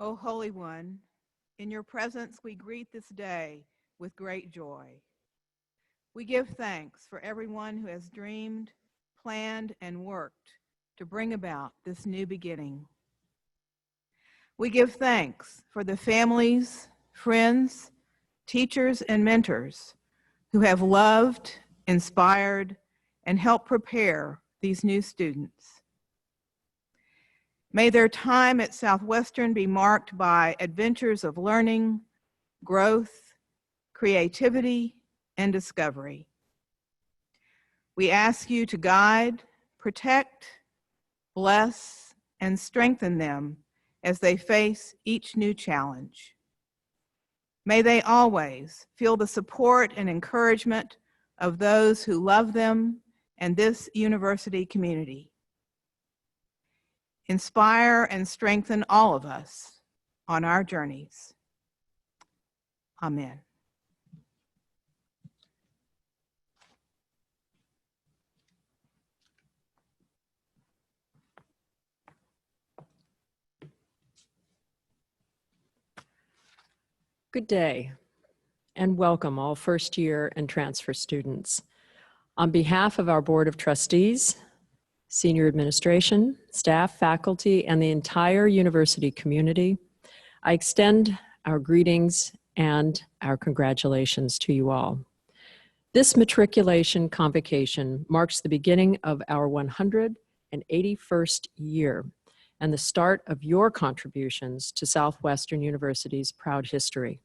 O Holy One, in your presence we greet this day with great joy. We give thanks for everyone who has dreamed, planned, and worked to bring about this new beginning. We give thanks for the families, friends, teachers, and mentors who have loved, inspired, and helped prepare these new students. May their time at Southwestern be marked by adventures of learning, growth, creativity, and discovery. We ask you to guide, protect, bless, and strengthen them as they face each new challenge. May they always feel the support and encouragement of those who love them and this university community. Inspire and strengthen all of us on our journeys. Amen. Good day, and welcome all first year and transfer students. On behalf of our Board of Trustees, senior administration, staff, faculty, and the entire university community, I extend our greetings and our congratulations to you all. This Matriculation Convocation marks the beginning of our 181st year and the start of your contributions to Southwestern University's proud history.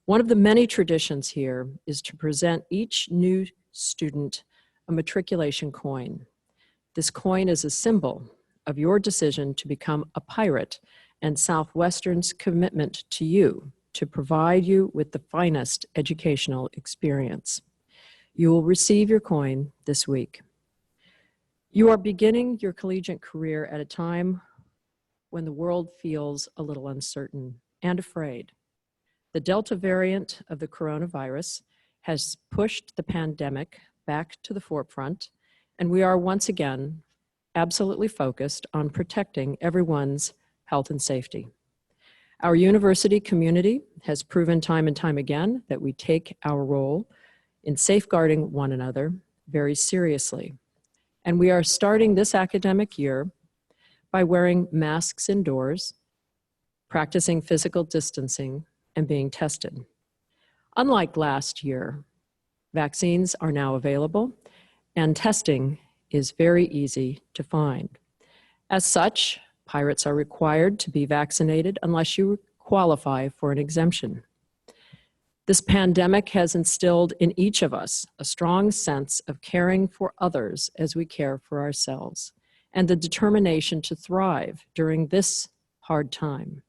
One of the many traditions here is to present each new student a matriculation coin. This coin is a symbol of your decision to become a pirate and Southwestern's commitment to you to provide you with the finest educational experience. You will receive your coin this week. You are beginning your collegiate career at a time when the world feels a little uncertain and afraid. The Delta variant of the coronavirus has pushed the pandemic back to the forefront, and we are once again absolutely focused on protecting everyone's health and safety. Our university community has proven time and time again that we take our role in safeguarding one another very seriously. And we are starting this academic year by wearing masks indoors, practicing physical distancing, and being tested. Unlike last year, vaccines are now available and testing is very easy to find. As such, pirates are required to be vaccinated unless you qualify for an exemption. This pandemic has instilled in each of us a strong sense of caring for others as we care for ourselves, and the determination to thrive during this hard time.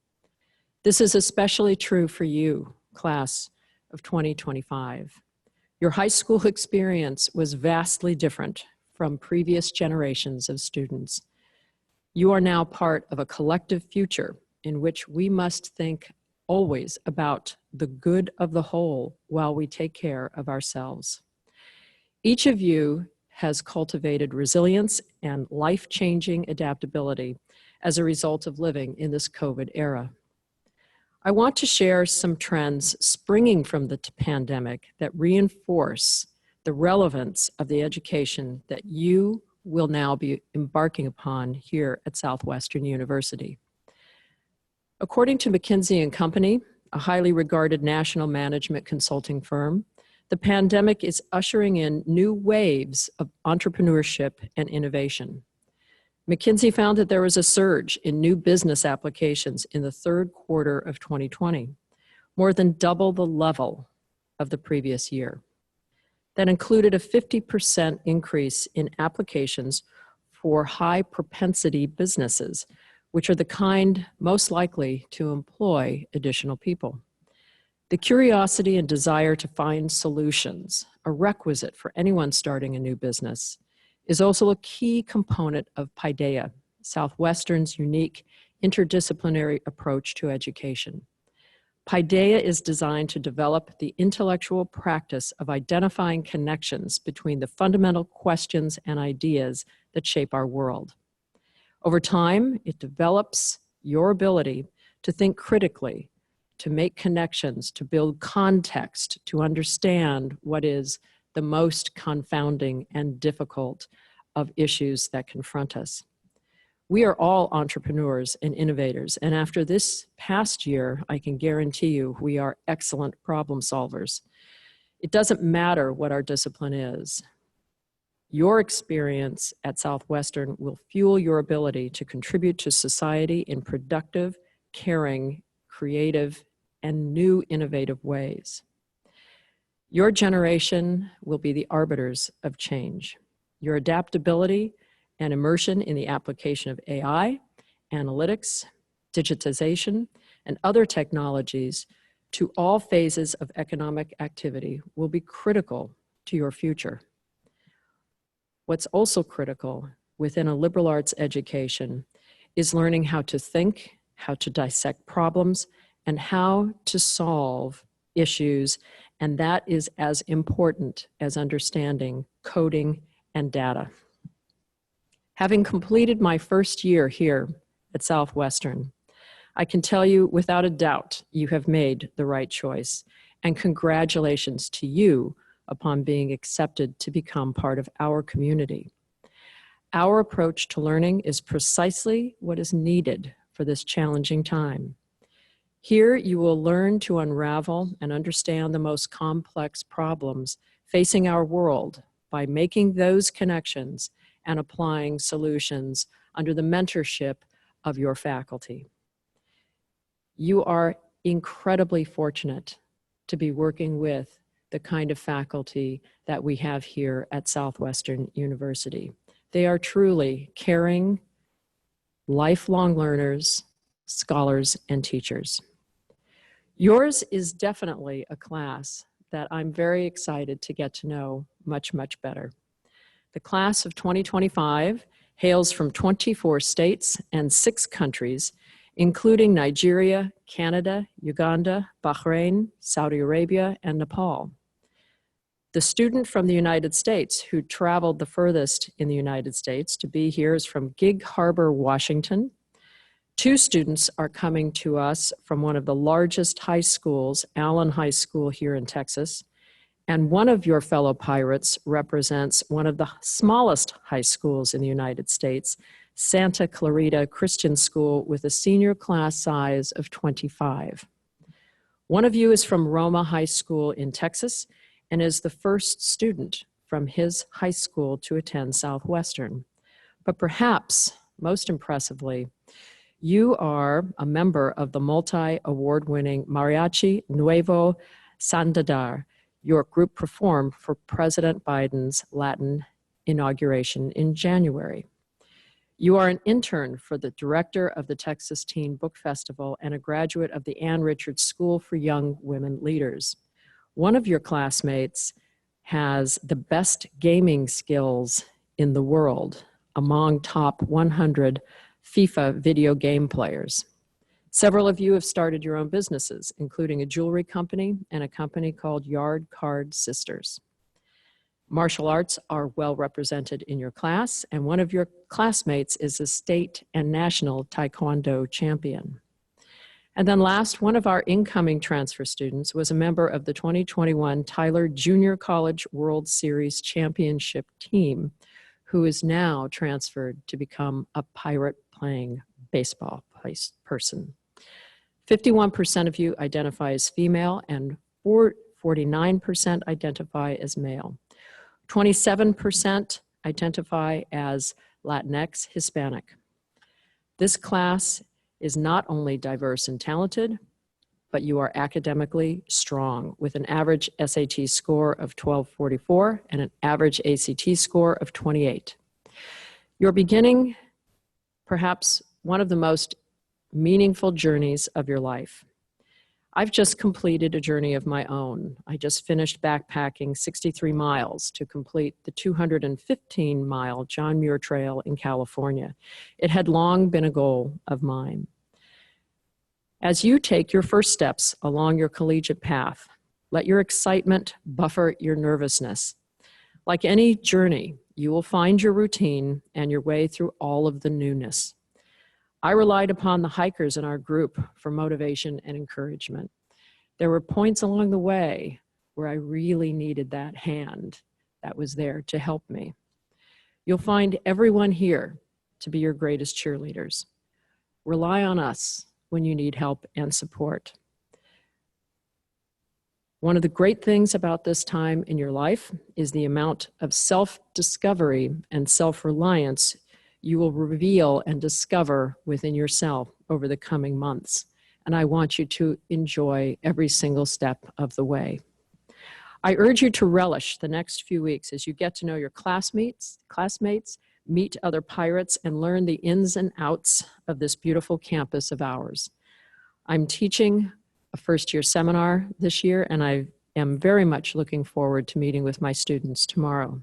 This is especially true for you, class of 2025. Your high school experience was vastly different from previous generations of students. You are now part of a collective future in which we must think always about the good of the whole while we take care of ourselves. Each of you has cultivated resilience and life-changing adaptability as a result of living in this COVID era. I want to share some trends springing from the pandemic that reinforce the relevance of the education that you will now be embarking upon here at Southwestern University. According to McKinsey & Company, a highly regarded national management consulting firm, the pandemic is ushering in new waves of entrepreneurship and innovation. McKinsey found that there was a surge in new business applications in the third quarter of 2020, more than double the level of the previous year. That included a 50% increase in applications for high propensity businesses, which are the kind most likely to employ additional people. The curiosity and desire to find solutions, a requisite for anyone starting a new business, is also a key component of Paideia, Southwestern's unique interdisciplinary approach to education. Paideia is designed to develop the intellectual practice of identifying connections between the fundamental questions and ideas that shape our world. Over time, it develops your ability to think critically, to make connections, to build context, to understand what is the most confounding and difficult of issues that confront us. We are all entrepreneurs and innovators, and after this past year, I can guarantee you we are excellent problem solvers. It doesn't matter what our discipline is. Your experience at Southwestern will fuel your ability to contribute to society in productive, caring, creative, and new innovative ways. Your generation will be the arbiters of change. Your adaptability and immersion in the application of AI, analytics, digitization, and other technologies to all phases of economic activity will be critical to your future. What's also critical within a liberal arts education is learning how to think, how to dissect problems, and how to solve issues, and that is as important as understanding coding and data. Having completed my first year here at Southwestern, I can tell you without a doubt you have made the right choice, and congratulations to you upon being accepted to become part of our community. Our approach to learning is precisely what is needed for this challenging time. Here you will learn to unravel and understand the most complex problems facing our world by making those connections and applying solutions under the mentorship of your faculty. You are incredibly fortunate to be working with the kind of faculty that we have here at Southwestern University. They are truly caring, lifelong learners, scholars, and teachers. Yours is definitely a class that I'm very excited to get to know much, much better. The class of 2025 hails from 24 states and 6 countries, including Nigeria, Canada, Uganda, Bahrain, Saudi Arabia, and Nepal. The student from the United States who traveled the furthest in the United States to be here is from Gig Harbor, Washington. 2 students are coming to us from one of the largest high schools, Allen High School here in Texas. And one of your fellow pirates represents one of the smallest high schools in the United States, Santa Clarita Christian School, with a senior class size of 25. One of you is from Roma High School in Texas and is the first student from his high school to attend Southwestern. But perhaps most impressively, you are a member of the multi-award-winning Mariachi Nuevo Santander. Your group performed for President Biden's Latin inauguration in January. You are an intern for the director of the Texas Teen Book Festival and a graduate of the Ann Richards School for Young Women Leaders. One of your classmates has the best gaming skills in the world among top 100 FIFA video game players. Several of you have started your own businesses, including a jewelry company and a company called Yard Card Sisters. Martial arts are well represented in your class, and one of your classmates is a state and national Taekwondo champion. And then last, one of our incoming transfer students was a member of the 2021 Tyler Junior College World Series Championship team, who is now transferred to become a pirate playing baseball person. 51% of you identify as female and 49% identify as male. 27% identify as Latinx Hispanic. This class is not only diverse and talented, but you are academically strong with an average SAT score of 1244 and an average ACT score of 28. You're beginning perhaps one of the most meaningful journeys of your life. I've just completed a journey of my own. I just finished backpacking 63 miles to complete the 215-mile John Muir Trail in California. It had long been a goal of mine. As you take your first steps along your collegiate path, let your excitement buffer your nervousness. Like any journey, you will find your routine and your way through all of the newness. I relied upon the hikers in our group for motivation and encouragement. There were points along the way where I really needed that hand that was there to help me. You'll find everyone here to be your greatest cheerleaders. Rely on us when you need help and support. One of the great things about this time in your life is the amount of self-discovery and self-reliance you will reveal and discover within yourself over the coming months. And I want you to enjoy every single step of the way. I urge you to relish the next few weeks as you get to know your classmates, meet other pirates, and learn the ins and outs of this beautiful campus of ours. I'm teaching a first-year seminar this year, and I am very much looking forward to meeting with my students tomorrow.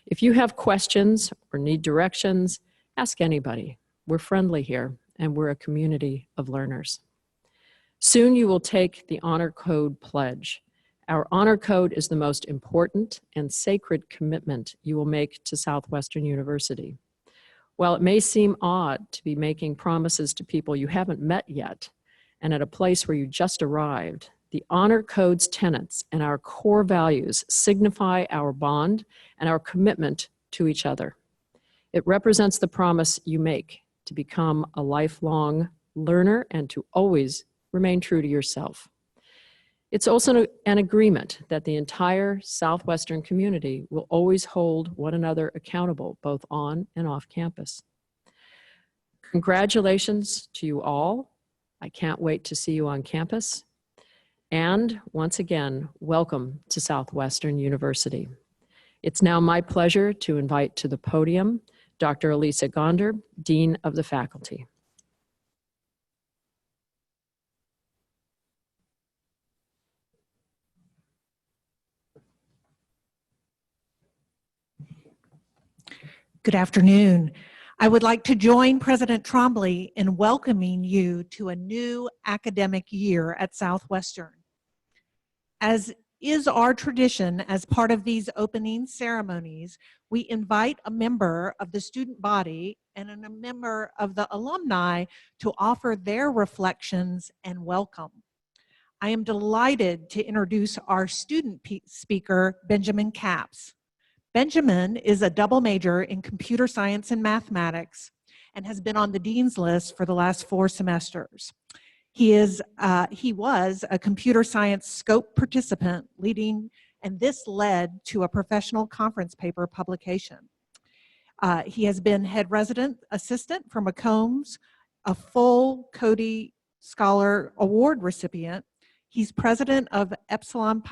If you have questions or need directions, ask anybody. We're friendly here, and we're a community of learners. Soon you will take the Honor Code pledge. Our Honor Code is the most important and sacred commitment you will make to Southwestern University. While it may seem odd to be making promises to people you haven't met yet, and at a place where you just arrived, the Honor Code's tenets and our core values signify our bond and our commitment to each other. It represents the promise you make to become a lifelong learner and to always remain true to yourself. It's also an agreement that the entire Southwestern community will always hold one another accountable, both on and off campus. Congratulations to you all. I can't wait to see you on campus. And once again, welcome to Southwestern University. It's now my pleasure to invite to the podium Dr. Elisa Gonder, Dean of the Faculty. Good afternoon. I would like to join President Trombley in welcoming you to a new academic year at Southwestern. As is our tradition, as part of these opening ceremonies, we invite a member of the student body and a member of the alumni to offer their reflections and welcome. I am delighted to introduce our student speaker, Benjamin Capps. Benjamin is a double major in computer science and mathematics and has been on the dean's list for the last 4 semesters. He was a computer science scope participant and this led to a professional conference paper publication. He has been head resident assistant for McCombs, a full Cody Scholar Award recipient. He's president of Epsilon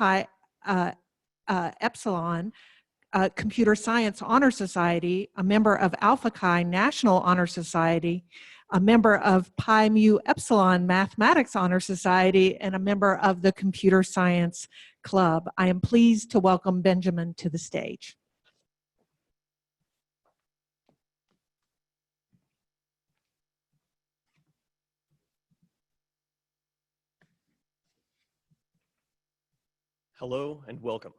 Computer Science Honor Society, a member of Alpha Chi National Honor Society, a member of Pi Mu Epsilon Mathematics Honor Society, and a member of the Computer Science Club. I am pleased to welcome Benjamin to the stage. Hello and welcome,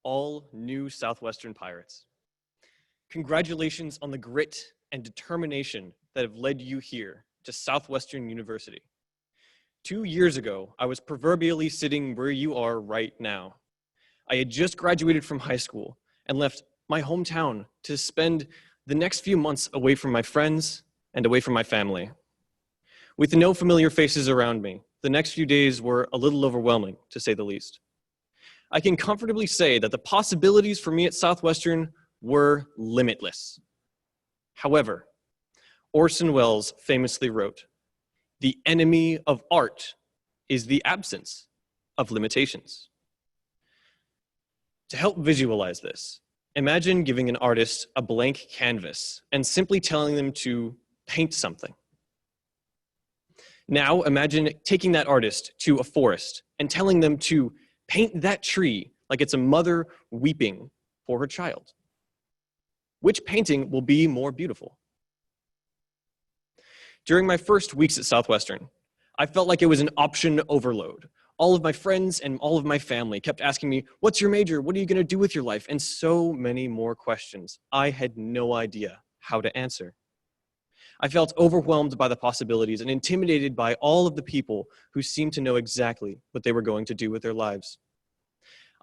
all new Southwestern Pirates. Congratulations on the grit and determination that have led you here to Southwestern University. 2 years ago, I was proverbially sitting where you are right now. I had just graduated from high school and left my hometown to spend the next few months away from my friends and away from my family. With no familiar faces around me, the next few days were a little overwhelming, to say the least. I can comfortably say that the possibilities for me at Southwestern were limitless. However, Orson Welles famously wrote, "The enemy of art is the absence of limitations." To help visualize this, imagine giving an artist a blank canvas and simply telling them to paint something. Now imagine taking that artist to a forest and telling them to paint that tree like it's a mother weeping for her child. Which painting will be more beautiful? During my first weeks at Southwestern, I felt like it was an option overload. All of my friends and all of my family kept asking me, "What's your major? What are you going to do with your life?" And so many more questions I had no idea how to answer. I felt overwhelmed by the possibilities and intimidated by all of the people who seemed to know exactly what they were going to do with their lives.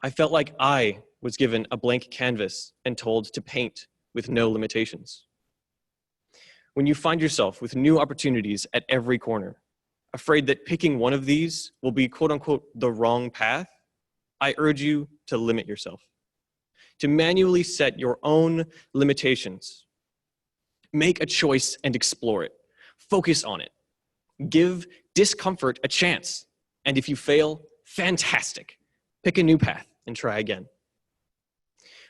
I felt like I was given a blank canvas and told to paint with no limitations. When you find yourself with new opportunities at every corner, afraid that picking one of these will be quote unquote the wrong path, I urge you to limit yourself, to manually set your own limitations. Make a choice and explore it. Focus on it. Give discomfort a chance. And if you fail, fantastic. Pick a new path and try again.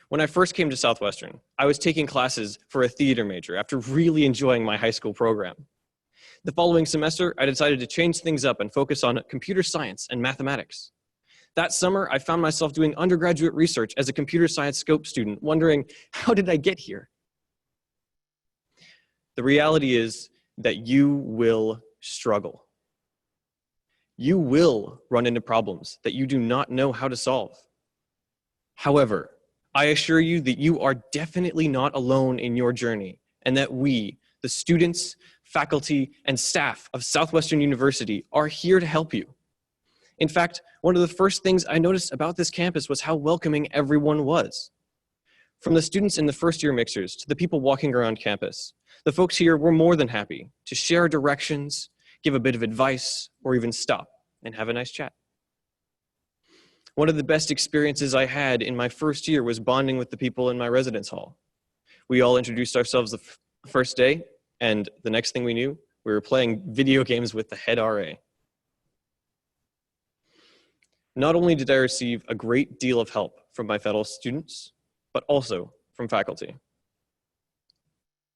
When I first came to Southwestern, I was taking classes for a theater major after really enjoying my high school program. The following semester, I decided to change things up and focus on computer science and mathematics. That summer, I found myself doing undergraduate research as a computer science scope student, wondering, how did I get here? The reality is that you will struggle. You will run into problems that you do not know how to solve. However, I assure you that you are definitely not alone in your journey, and that we, the students, faculty, and staff of Southwestern University, are here to help you. In fact, one of the first things I noticed about this campus was how welcoming everyone was. From the students in the first-year mixers to the people walking around campus, the folks here were more than happy to share directions, give a bit of advice, or even stop and have a nice chat. One of the best experiences I had in my first year was bonding with the people in my residence hall. We all introduced ourselves the first day, and the next thing we knew, we were playing video games with the head RA. Not only did I receive a great deal of help from my fellow students, but also from faculty.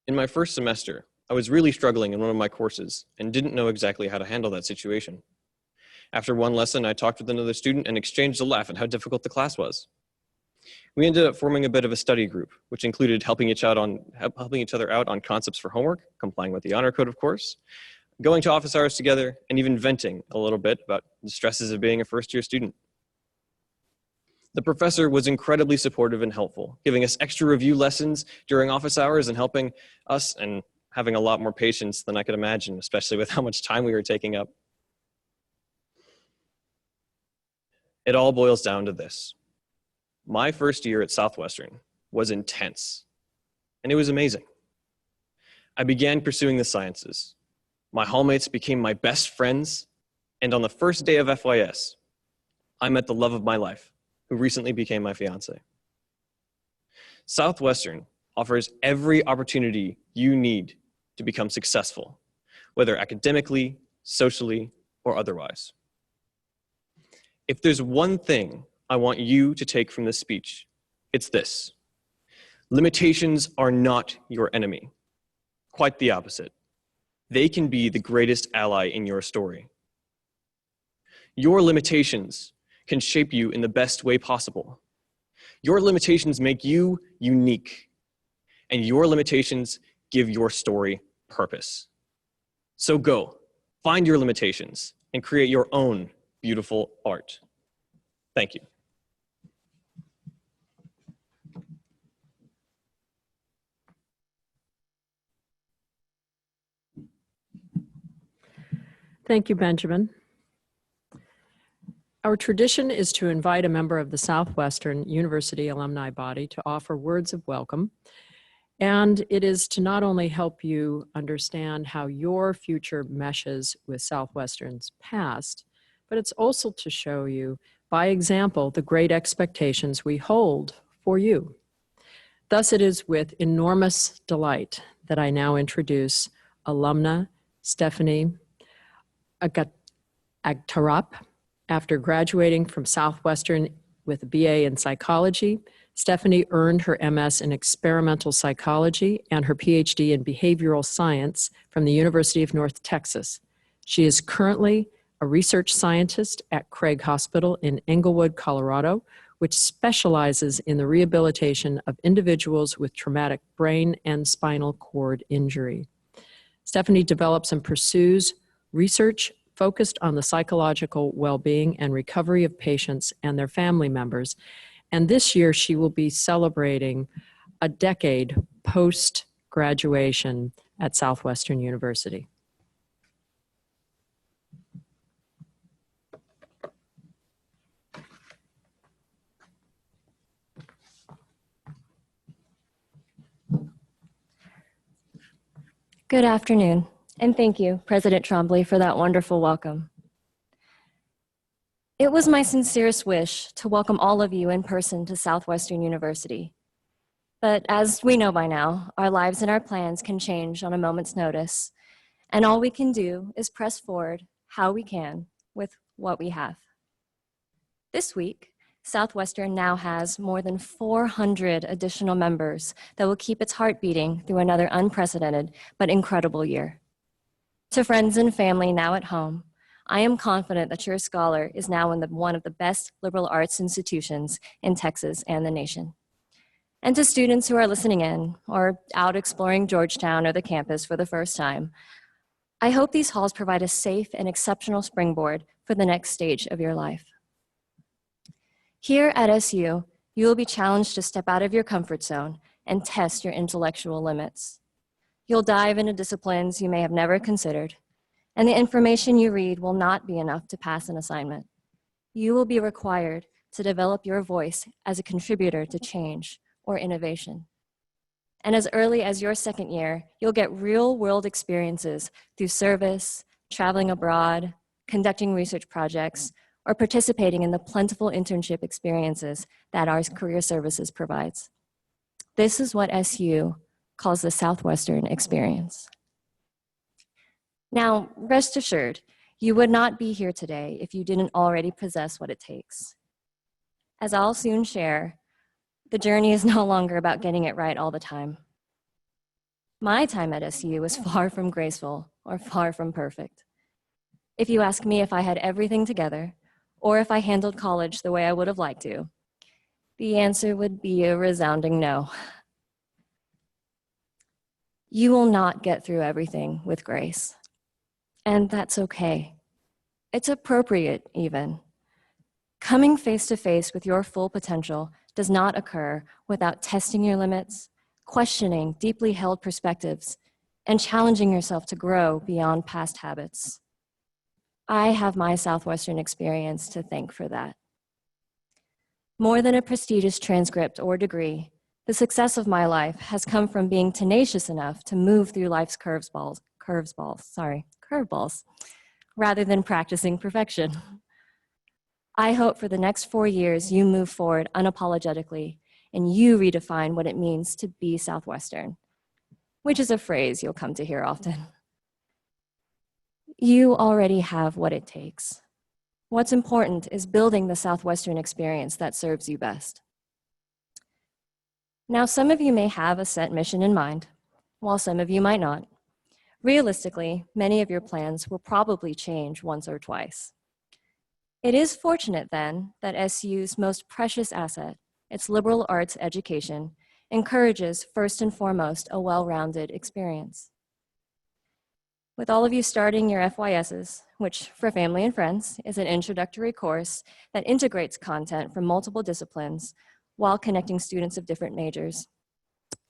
In my first semester, I was really struggling in one of my courses and didn't know exactly how to handle that situation. After one lesson, I talked with another student and exchanged a laugh at how difficult the class was. We ended up forming a bit of a study group, which included helping each other out on concepts for homework, complying with the honor code, of course, going to office hours together, and even venting a little bit about the stresses of being a first-year student. The professor was incredibly supportive and helpful, giving us extra review lessons during office hours and helping us, and having a lot more patience than I could imagine, especially with how much time we were taking up. It all boils down to this. My first year at Southwestern was intense, and it was amazing. I began pursuing the sciences. My hallmates became my best friends, and on the first day of FYS, I met the love of my life, who recently became my fiance. Southwestern offers every opportunity you need to become successful, whether academically, socially, or otherwise. If there's one thing I want you to take from this speech, it's this. Limitations are not your enemy. Quite the opposite. They can be the greatest ally in your story. Your limitations can shape you in the best way possible. Your limitations make you unique, and your limitations give your story purpose. So go, find your limitations, and create your own beautiful art. Thank you. Thank you, Benjamin. Our tradition is to invite a member of the Southwestern University alumni body to offer words of welcome. And it is to not only help you understand how your future meshes with Southwestern's past, but it's also to show you, by example, the great expectations we hold for you. Thus, it is with enormous delight that I now introduce alumna Stephanie Agtarap. After graduating from Southwestern with a BA in psychology, Stephanie earned her MS in experimental psychology and her PhD in behavioral science from the University of North Texas. She is currently a research scientist at Craig Hospital in Englewood, Colorado, which specializes in the rehabilitation of individuals with traumatic brain and spinal cord injury. Stephanie develops and pursues research focused on the psychological well-being and recovery of patients and their family members. And this year, she will be celebrating a decade post-graduation at Southwestern University. Good afternoon, and thank you, President Trombley, for that wonderful welcome. It was my sincerest wish to welcome all of you in person to Southwestern University. But as we know by now, our lives and our plans can change on a moment's notice, and all we can do is press forward how we can with what we have. This week, Southwestern now has more than 400 additional members that will keep its heart beating through another unprecedented but incredible year. To friends and family now at home, I am confident that your scholar is now in one of the best liberal arts institutions in Texas and the nation. And to students who are listening in or out exploring Georgetown or the campus for the first time, I hope these halls provide a safe and exceptional springboard for the next stage of your life. Here at SU, you will be challenged to step out of your comfort zone and test your intellectual limits. You'll dive into disciplines you may have never considered, and the information you read will not be enough to pass an assignment. You will be required to develop your voice as a contributor to change or innovation. And as early as your second year, you'll get real-world experiences through service, traveling abroad, conducting research projects, or participating in the plentiful internship experiences that our career services provides. This is what SU calls the Southwestern experience. Now, rest assured, you would not be here today if you didn't already possess what it takes. As I'll soon share, the journey is no longer about getting it right all the time. My time at SU was far from graceful or far from perfect. If you ask me if I had everything together, or if I handled college the way I would have liked to, the answer would be a resounding no. You will not get through everything with grace, and that's okay. It's appropriate, even. Coming face to face with your full potential does not occur without testing your limits, questioning deeply held perspectives, and challenging yourself to grow beyond past habits. I have my Southwestern experience to thank for that. More than a prestigious transcript or degree, the success of my life has come from being tenacious enough to move through life's curveballs, rather than practicing perfection. I hope for the next 4 years you move forward unapologetically and you redefine what it means to be Southwestern, which is a phrase you'll come to hear often. You already have what it takes. What's important is building the Southwestern experience that serves you best. Now, some of you may have a set mission in mind, while some of you might not. Realistically, many of your plans will probably change once or twice. It is fortunate, then, that SU's most precious asset, its liberal arts education, encourages, first and foremost, a well-rounded experience. With all of you starting your FYSs, which for family and friends is an introductory course that integrates content from multiple disciplines while connecting students of different majors.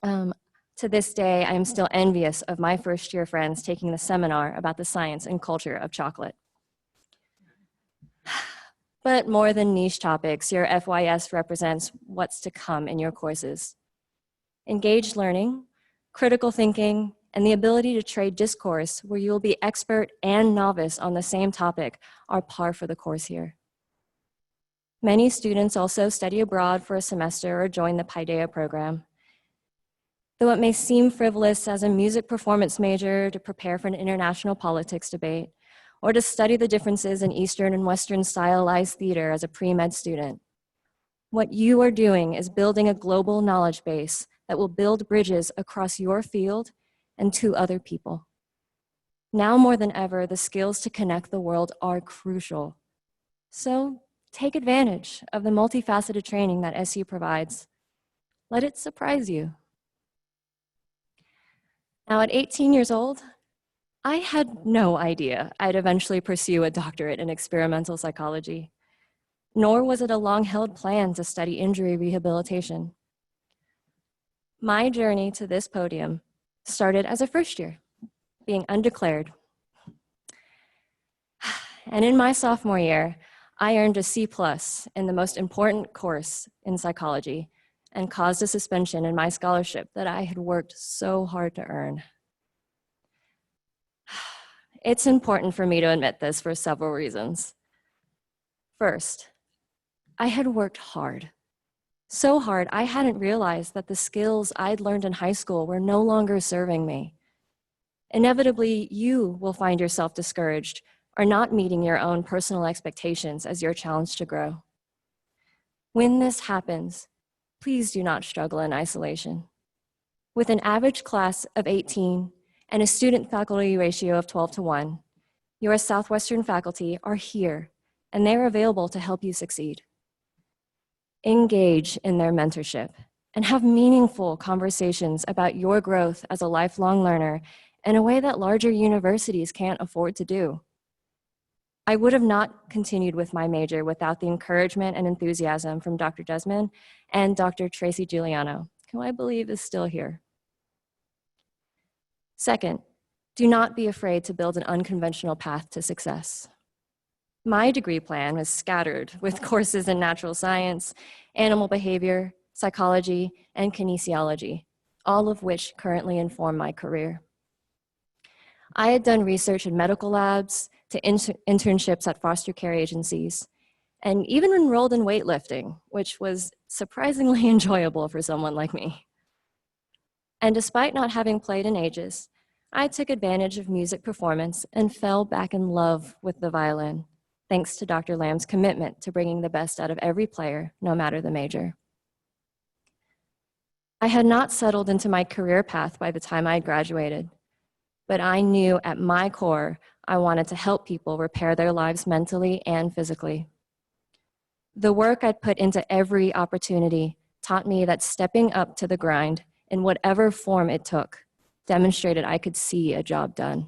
To this day, I am still envious of my first-year friends taking the seminar about the science and culture of chocolate. But more than niche topics, your FYS represents what's to come in your courses. Engaged learning, critical thinking, and the ability to trade discourse where you will be expert and novice on the same topic are par for the course here. Many students also study abroad for a semester or join the Paideia program. Though it may seem frivolous as a music performance major to prepare for an international politics debate, or to study the differences in Eastern and Western stylized theater as a pre-med student, what you are doing is building a global knowledge base that will build bridges across your field and to other people. Now more than ever, the skills to connect the world are crucial. So take advantage of the multifaceted training that SU provides. Let it surprise you. Now at 18 years old, I had no idea I'd eventually pursue a doctorate in experimental psychology, nor was it a long-held plan to study injury rehabilitation. My journey to this podium started as a first year, being undeclared. And in my sophomore year, I earned a C+ in the most important course in psychology and caused a suspension in my scholarship that I had worked so hard to earn. It's important for me to admit this for several reasons. First, I had worked hard. So hard, I hadn't realized that the skills I'd learned in high school were no longer serving me. Inevitably, you will find yourself discouraged or not meeting your own personal expectations as you're challenged to grow. When this happens, please do not struggle in isolation. With an average class of 18 and a student-faculty ratio of 12:1, your Southwestern faculty are here, and they're available to help you succeed. Engage in their mentorship and have meaningful conversations about your growth as a lifelong learner in a way that larger universities can't afford to do. I would have not continued with my major without the encouragement and enthusiasm from Dr. Desmond and Dr. Tracy Giuliano, who I believe is still here. Second, do not be afraid to build an unconventional path to success. My degree plan was scattered with courses in natural science, animal behavior, psychology, and kinesiology, all of which currently inform my career. I had done research in medical labs to internships at foster care agencies, and even enrolled in weightlifting, which was surprisingly enjoyable for someone like me. And despite not having played in ages, I took advantage of music performance and fell back in love with the violin, thanks to Dr. Lamb's commitment to bringing the best out of every player, no matter the major. I had not settled into my career path by the time I had graduated, but I knew at my core I wanted to help people repair their lives mentally and physically. The work I'd put into every opportunity taught me that stepping up to the grind, in whatever form it took, demonstrated I could see a job done.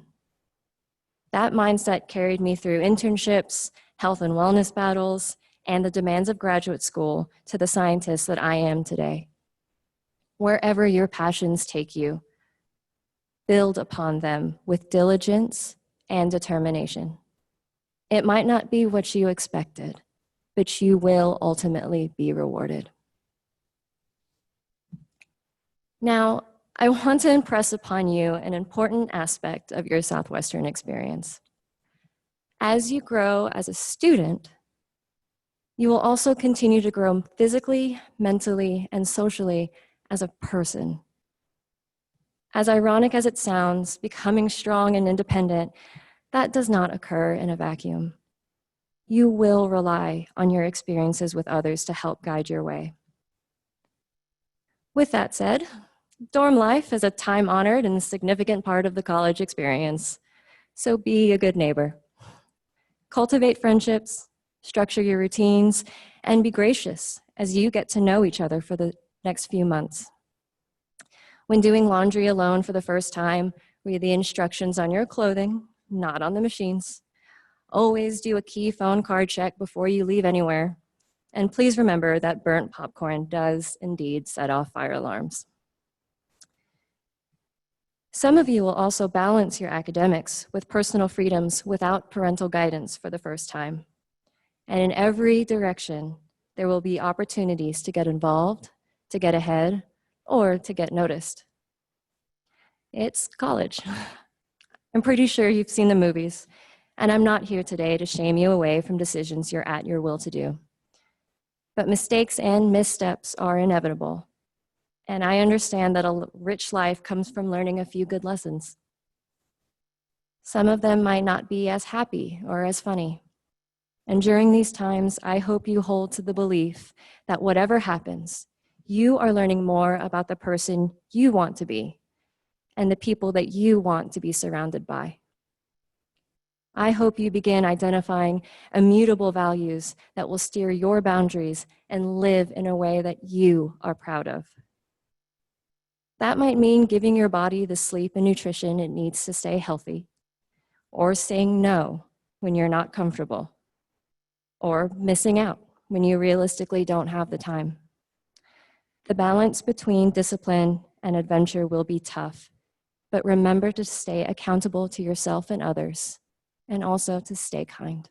That mindset carried me through internships, health and wellness battles, and the demands of graduate school to the scientist that I am today. Wherever your passions take you, build upon them with diligence and determination. It might not be what you expected, but you will ultimately be rewarded. Now, I want to impress upon you an important aspect of your Southwestern experience. As you grow as a student, you will also continue to grow physically, mentally, and socially as a person. As ironic as it sounds, becoming strong and independent, that does not occur in a vacuum. You will rely on your experiences with others to help guide your way. With that said, dorm life is a time-honored and significant part of the college experience, so be a good neighbor. Cultivate friendships, structure your routines, and be gracious as you get to know each other for the next few months. When doing laundry alone for the first time, read the instructions on your clothing, not on the machines. Always do a key phone card check before you leave anywhere. And please remember that burnt popcorn does indeed set off fire alarms. Some of you will also balance your academics with personal freedoms without parental guidance for the first time. And in every direction, there will be opportunities to get involved, to get ahead, or to get noticed. It's college. I'm pretty sure you've seen the movies, and I'm not here today to shame you away from decisions you're at your will to do. But mistakes and missteps are inevitable, and I understand that a rich life comes from learning a few good lessons. Some of them might not be as happy or as funny. And during these times, I hope you hold to the belief that whatever happens, you are learning more about the person you want to be and the people that you want to be surrounded by. I hope you begin identifying immutable values that will steer your boundaries and live in a way that you are proud of. That might mean giving your body the sleep and nutrition it needs to stay healthy, or saying no when you're not comfortable, or missing out when you realistically don't have the time. The balance between discipline and adventure will be tough, but remember to stay accountable to yourself and others, and also to stay kind.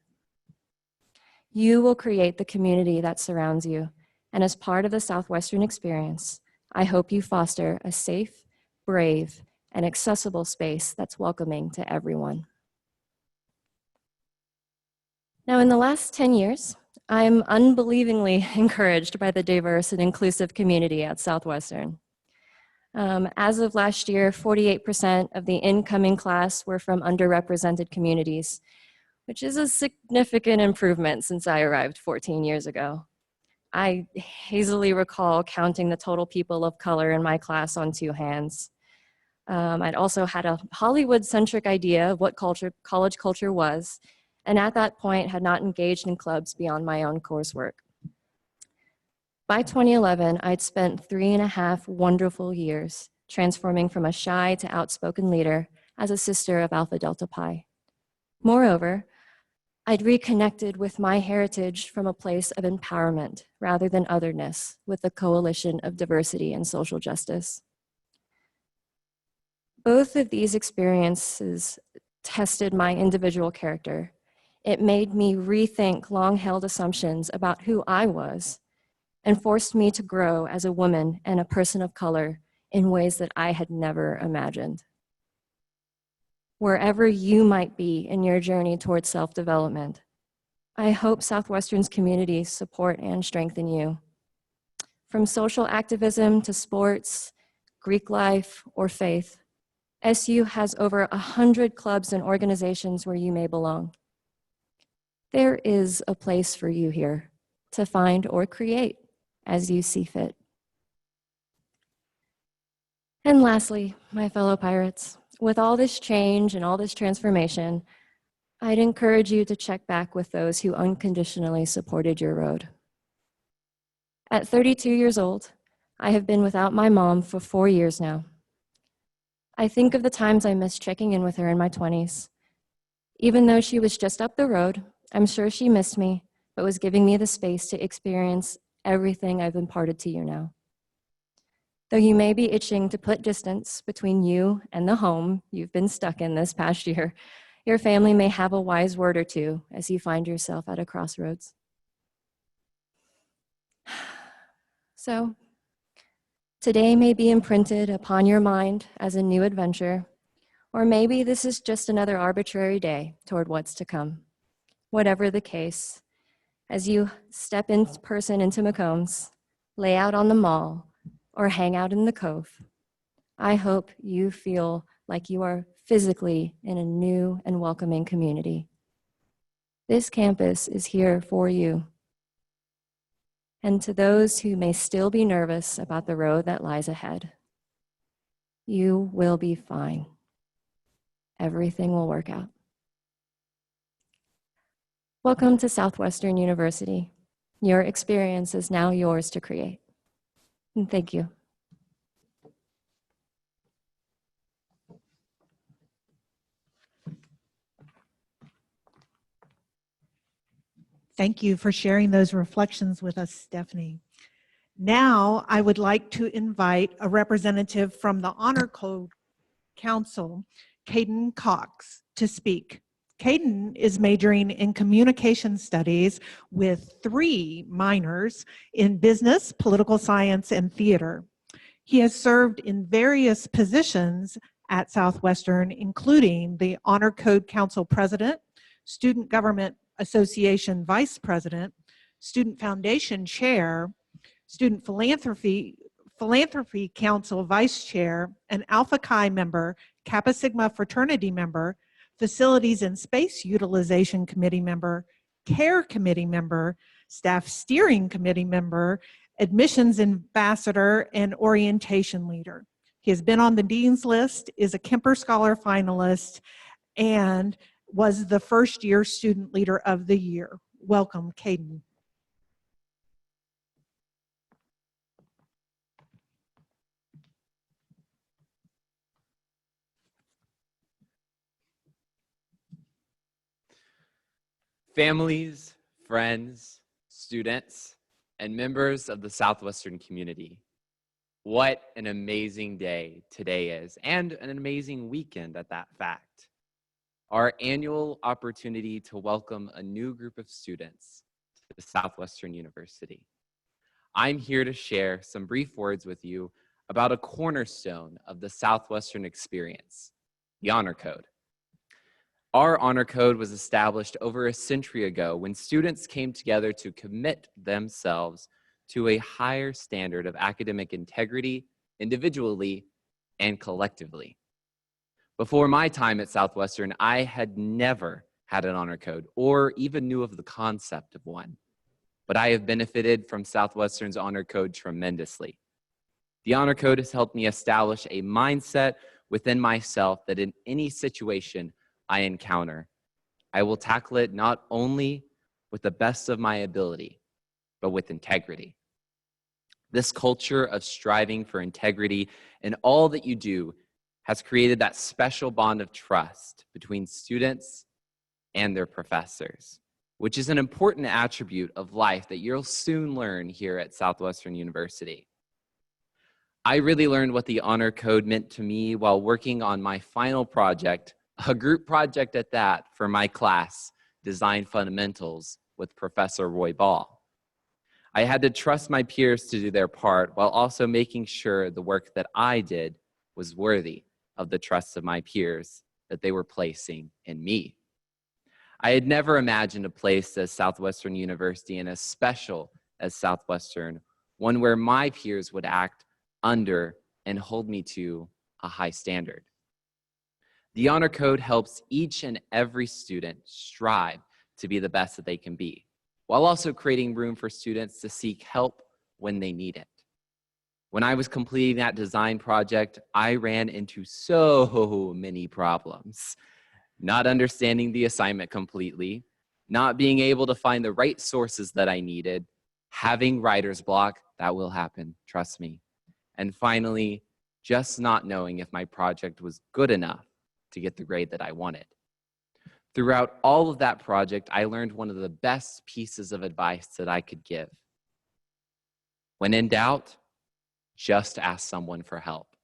You will create the community that surrounds you, and as part of the Southwestern experience, I hope you foster a safe, brave, and accessible space that's welcoming to everyone. Now, in the last 10 years, I'm unbelievingly encouraged by the diverse and inclusive community at Southwestern. As of last year, 48% of the incoming class were from underrepresented communities, which is a significant improvement since I arrived 14 years ago. I hazily recall counting the total people of color in my class on 2 hands. I'd also had a Hollywood-centric idea of what college culture was, and at that point had not engaged in clubs beyond my own coursework. By 2011, I'd spent 3.5 wonderful years transforming from a shy to outspoken leader as a sister of Alpha Delta Pi. Moreover, I'd reconnected with my heritage from a place of empowerment rather than otherness with the coalition of diversity and social justice. Both of these experiences tested my individual character. It made me rethink long-held assumptions about who I was and forced me to grow as a woman and a person of color in ways that I had never imagined. Wherever you might be in your journey towards self-development, I hope Southwestern's communities support and strengthen you. From social activism to sports, Greek life, or faith, SU has over 100 clubs and organizations where you may belong. There is a place for you here to find or create as you see fit. And lastly, my fellow pirates, with all this change and all this transformation, I'd encourage you to check back with those who unconditionally supported your road. At 32 years old, I have been without my mom for 4 years now. I think of the times I missed checking in with her in my 20s. Even though she was just up the road, I'm sure she missed me, but was giving me the space to experience everything I've imparted to you now. Though you may be itching to put distance between you and the home you've been stuck in this past year, your family may have a wise word or two as you find yourself at a crossroads. So, today may be imprinted upon your mind as a new adventure, or maybe this is just another arbitrary day toward what's to come. Whatever the case, as you step in person into McCombs, lay out on the mall, or hang out in the Cove, I hope you feel like you are physically in a new and welcoming community. This campus is here for you. And to those who may still be nervous about the road that lies ahead, you will be fine. Everything will work out. Welcome to Southwestern University. Your experience is now yours to create. And thank you. Thank you for sharing those reflections with us, Stephanie. Now, I would like to invite a representative from the Honor Code Council, Caden Cox, to speak. Caden is majoring in communication studies with 3 minors in business, political science, and theater. He has served in various positions at Southwestern, including the Honor Code Council President, Student Government Association Vice President, Student Foundation Chair, Student Philanthropy Council Vice Chair, an Alpha Chi member, Kappa Sigma Fraternity member, Facilities and Space Utilization Committee member, Care Committee member, Staff Steering Committee member, Admissions Ambassador, and Orientation Leader. He has been on the Dean's List, is a Kemper Scholar finalist, and was the first-year Student Leader of the Year. Welcome, Caden. Families, friends, students, and members of the Southwestern community. What an amazing day today is, and an amazing weekend at that fact. Our annual opportunity to welcome a new group of students to Southwestern University. I'm here to share some brief words with you about a cornerstone of the Southwestern experience, the Honor Code. Our Honor Code was established over a century ago when students came together to commit themselves to a higher standard of academic integrity, individually and collectively. Before my time at Southwestern, I had never had an honor code or even knew of the concept of one. But I have benefited from Southwestern's honor code tremendously. The honor code has helped me establish a mindset within myself that in any situation I encounter, I will tackle it not only with the best of my ability, but with integrity. This culture of striving for integrity in all that you do has created that special bond of trust between students and their professors, which is an important attribute of life that you'll soon learn here at Southwestern University. I really learned what the honor code meant to me while working on my final project, a group project at that, for my class, Design Fundamentals, with Professor Roy Ball. I had to trust my peers to do their part while also making sure the work that I did was worthy of the trust of my peers that they were placing in me. I had never imagined a place as Southwestern University and as special as Southwestern, one where my peers would act under and hold me to a high standard. The Honor Code helps each and every student strive to be the best that they can be, while also creating room for students to seek help when they need it. When I was completing that design project, I ran into so many problems. Not understanding the assignment completely, not being able to find the right sources that I needed, having writer's block, that will happen, trust me. And finally, just not knowing if my project was good enough to get the grade that I wanted. Throughout all of that project, I learned one of the best pieces of advice that I could give. When in doubt, just ask someone for help.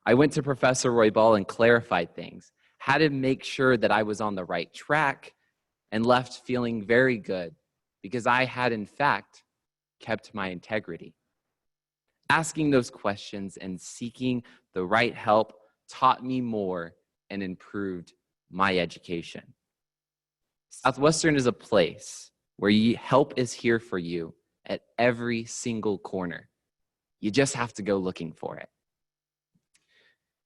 I went to Professor Roy Ball and clarified things, had to make sure that I was on the right track, and left feeling very good because I had, in fact, kept my integrity. Asking those questions and seeking the right help taught me more and improved my education. Southwestern is a place where help is here for you at every single corner. You just have to go looking for it.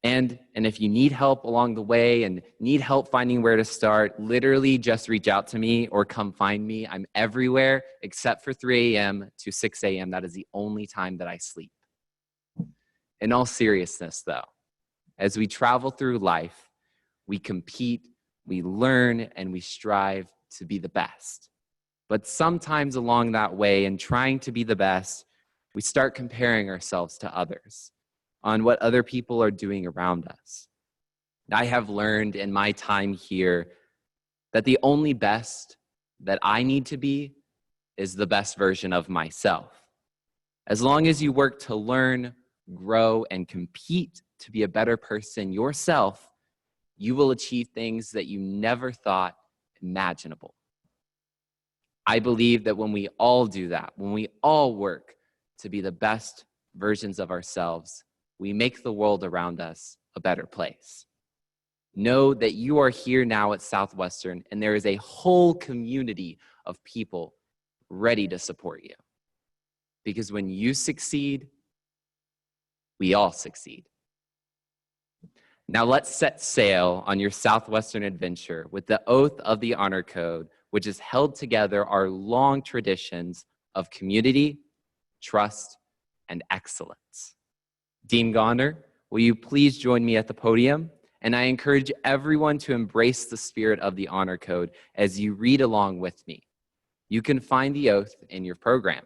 And if you need help along the way and need help finding where to start, literally just reach out to me or come find me. I'm everywhere except for 3 a.m. to 6 a.m. That is the only time that I sleep. In all seriousness, though, as we travel through life, we compete, we learn, and we strive to be the best. But sometimes along that way, in trying to be the best, we start comparing ourselves to others on what other people are doing around us. I have learned in my time here that the only best that I need to be is the best version of myself. As long as you work to learn, grow, and compete to be a better person yourself, you will achieve things that you never thought imaginable. I believe that when we all do that, when we all work to be the best versions of ourselves, we make the world around us a better place. Know that you are here now at Southwestern, and there is a whole community of people ready to support you. Because when you succeed, we all succeed. Now let's set sail on your Southwestern adventure with the oath of the Honor Code, which has held together our long traditions of community, trust, and excellence. Dean Gonder, will you please join me at the podium? And I encourage everyone to embrace the spirit of the Honor Code as you read along with me. You can find the oath in your program.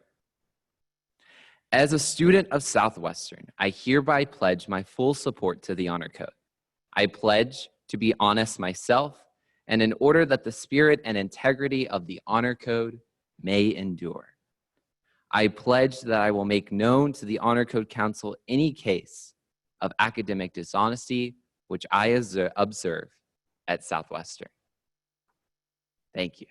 As a student of Southwestern, I hereby pledge my full support to the Honor Code. I pledge to be honest myself, and in order that the spirit and integrity of the Honor Code may endure. I pledge that I will make known to the Honor Code Council any case of academic dishonesty which I observe at Southwestern. Thank you.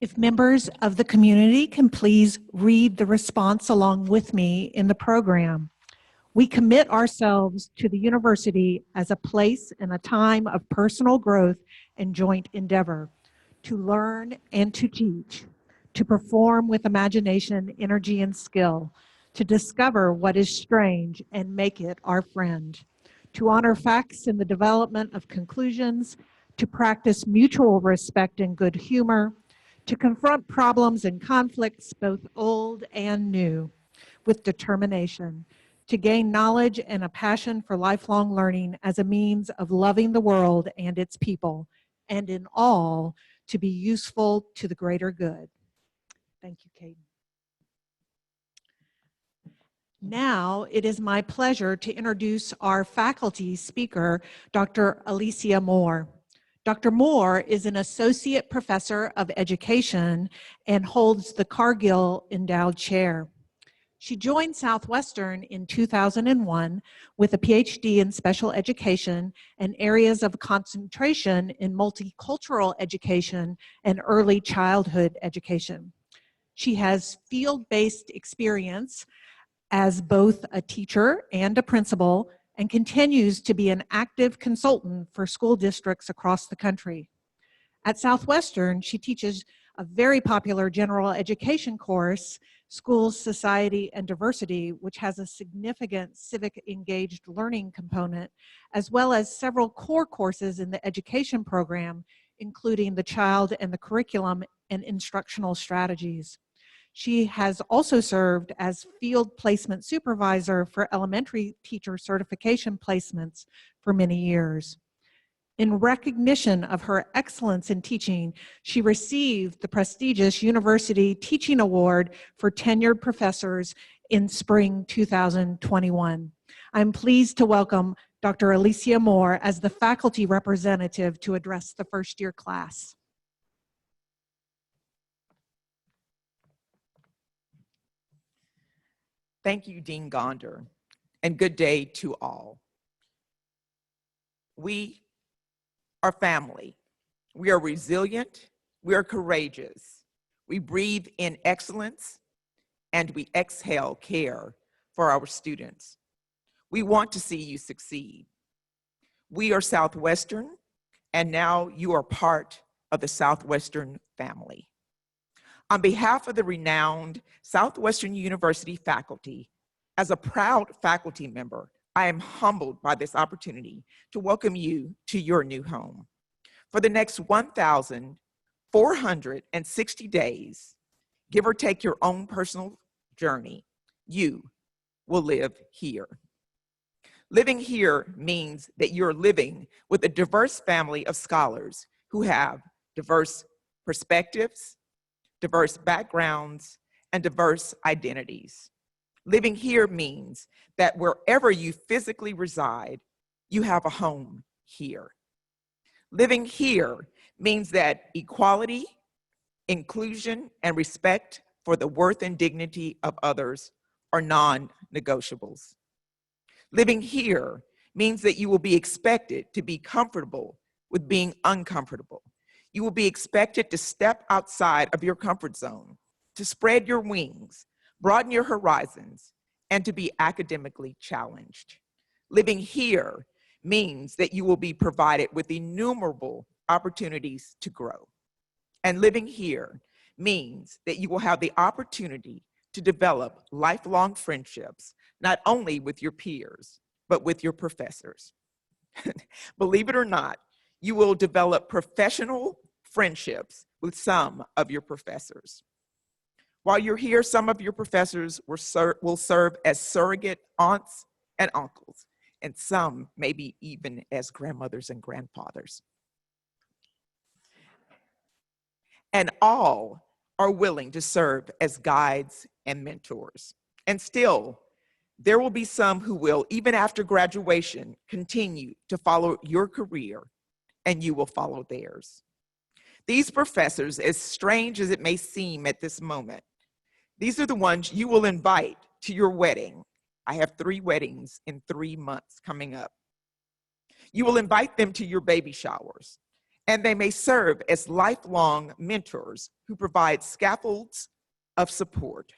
If members of the community can please read the response along with me in the program. We commit ourselves to the university as a place and a time of personal growth and joint endeavor, to learn and to teach, to perform with imagination, energy, and skill, to discover what is strange and make it our friend, to honor facts in the development of conclusions, to practice mutual respect and good humor, to confront problems and conflicts, both old and new, with determination, to gain knowledge and a passion for lifelong learning as a means of loving the world and its people, and in all, to be useful to the greater good. Thank you, Caden. Now, it is my pleasure to introduce our faculty speaker, Dr. Alicia Moore. Dr. Moore is an associate professor of education and holds the Cargill Endowed Chair. She joined Southwestern in 2001 with a PhD in special education and areas of concentration in multicultural education and early childhood education. She has field-based experience as both a teacher and a principal and continues to be an active consultant for school districts across the country. At Southwestern, she teaches a very popular general education course, Schools, Society, and Diversity, which has a significant civic engaged learning component, as well as several core courses in the education program, including the child and the curriculum and instructional strategies. She has also served as field placement supervisor for elementary teacher certification placements for many years. In recognition of her excellence in teaching, she received the prestigious University Teaching Award for tenured professors in spring 2021. I'm pleased to welcome Dr. Alicia Moore as the faculty representative to address the first year class. Thank you, Dean Gonder, and good day to all. We are family. We are resilient. We are courageous. We breathe in excellence, and we exhale care for our students. We want to see you succeed. We are Southwestern, and now you are part of the Southwestern family. On behalf of the renowned Southwestern University faculty, as a proud faculty member, I am humbled by this opportunity to welcome you to your new home. For the next 1,460 days, give or take your own personal journey, you will live here. Living here means that you're living with a diverse family of scholars who have diverse perspectives, diverse backgrounds, and diverse identities. Living here means that wherever you physically reside, you have a home here. Living here means that equality, inclusion, and respect for the worth and dignity of others are non-negotiables. Living here means that you will be expected to be comfortable with being uncomfortable. You will be expected to step outside of your comfort zone, to spread your wings, broaden your horizons, and to be academically challenged. Living here means that you will be provided with innumerable opportunities to grow. And living here means that you will have the opportunity to develop lifelong friendships, not only with your peers, but with your professors. Believe it or not, you will develop professional friendships with some of your professors. While you're here, some of your professors will serve as surrogate aunts and uncles, and some maybe even as grandmothers and grandfathers. And all are willing to serve as guides and mentors. And still, there will be some who will, even after graduation, continue to follow your career and you will follow theirs. These professors, as strange as it may seem at this moment, these are the ones you will invite to your wedding. I have 3 weddings in 3 months coming up. You will invite them to your baby showers, and they may serve as lifelong mentors who provide scaffolds of support.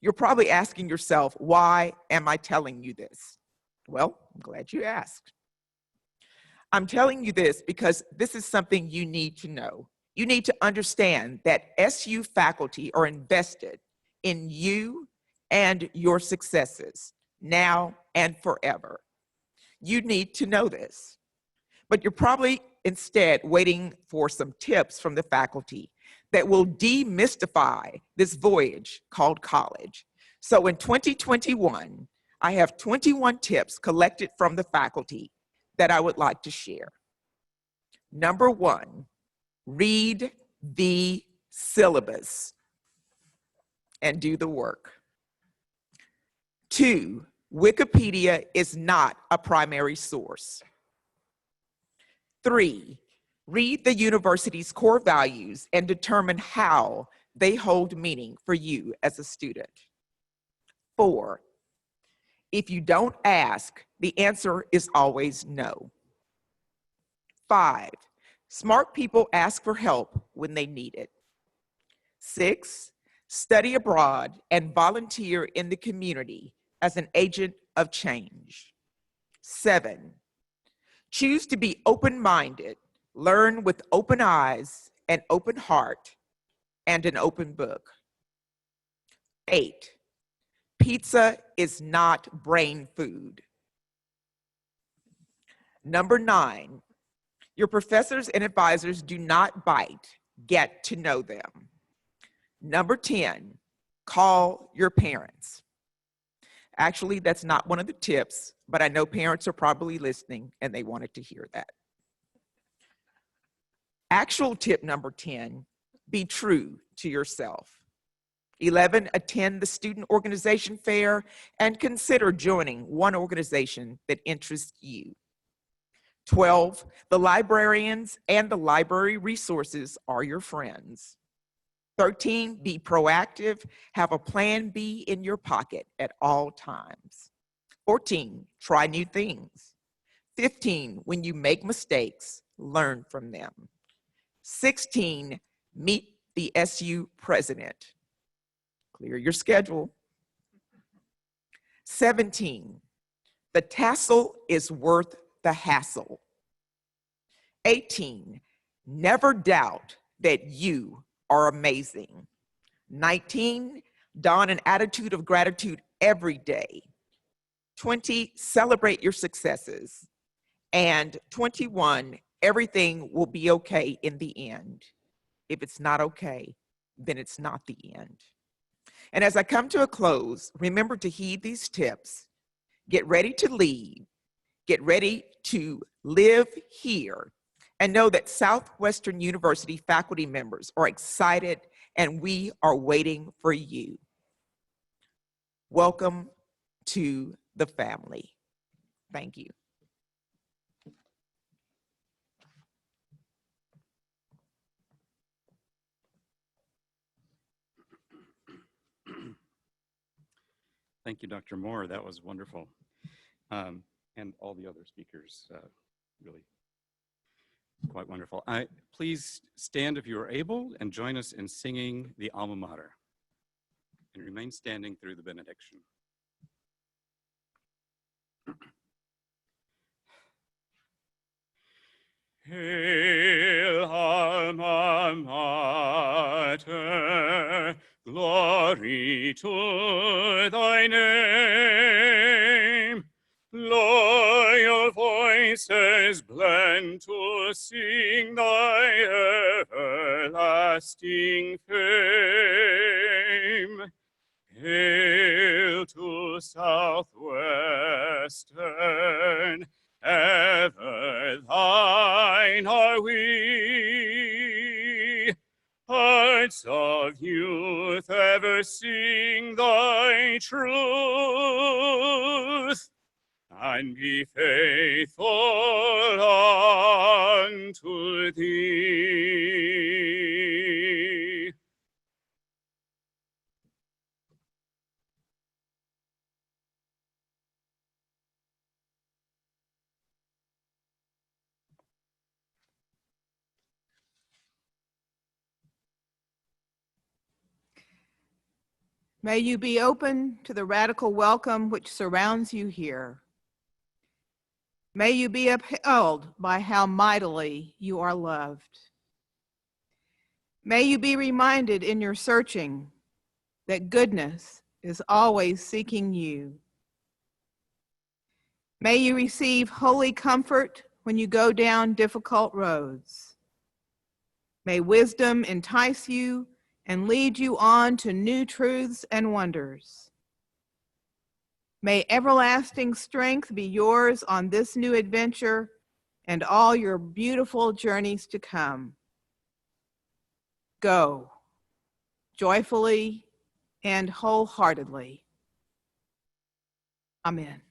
You're probably asking yourself, why am I telling you this? Well, I'm glad you asked. I'm telling you this because this is something you need to know. You need to understand that SU faculty are invested in you and your successes now and forever. You need to know this, but you're probably instead waiting for some tips from the faculty that will demystify this voyage called college. So in 2021, I have 21 tips collected from the faculty that I would like to share. Number 1, read the syllabus and do the work. 2, Wikipedia is not a primary source. 3, read the university's core values and determine how they hold meaning for you as a student. 4, if you don't ask, the answer is always no. 5, smart people ask for help when they need it. 6, study abroad and volunteer in the community as an agent of change. 7, choose to be open-minded, learn with open eyes, an open heart, and an open book. 8, pizza is not brain food. Number 9, your professors and advisors do not bite, get to know them. Number 10, call your parents. Actually, that's not one of the tips, but I know parents are probably listening and they wanted to hear that. Actual tip number 10, be true to yourself. 11, attend the student organization fair and consider joining one organization that interests you. 12, the librarians and the library resources are your friends. 13, be proactive, have a plan B in your pocket at all times. 14, try new things. 15, when you make mistakes, learn from them. 16, meet the SU president. Clear your schedule. 17, the tassel is worth the hassle. 18, never doubt that you are amazing. 19, don an attitude of gratitude every day. 20, celebrate your successes. And 21, everything will be okay in the end. If it's not okay, then it's not the end. And as I come to a close, remember to heed these tips. Get ready to lead. Get ready to live here. And know that Southwestern University faculty members are excited and we are waiting for you. Welcome to the family. Thank you. Thank you, Dr. Moore. That was wonderful. And all the other speakers, really quite wonderful. Please stand if you are able and join us in singing the Alma Mater. And remain standing through the benediction. Hail, Alma Mater, glory to thy name. Loyal voices blend to sing thy everlasting fame. Hail to Southwestern, ever thine are we. Hearts of youth ever sing thy truth, and be faithful unto thee. May you be open to the radical welcome which surrounds you here. May you be upheld by how mightily you are loved. May you be reminded in your searching that goodness is always seeking you. May you receive holy comfort when you go down difficult roads. May wisdom entice you and lead you on to new truths and wonders. May everlasting strength be yours on this new adventure and all your beautiful journeys to come. Go joyfully and wholeheartedly. Amen.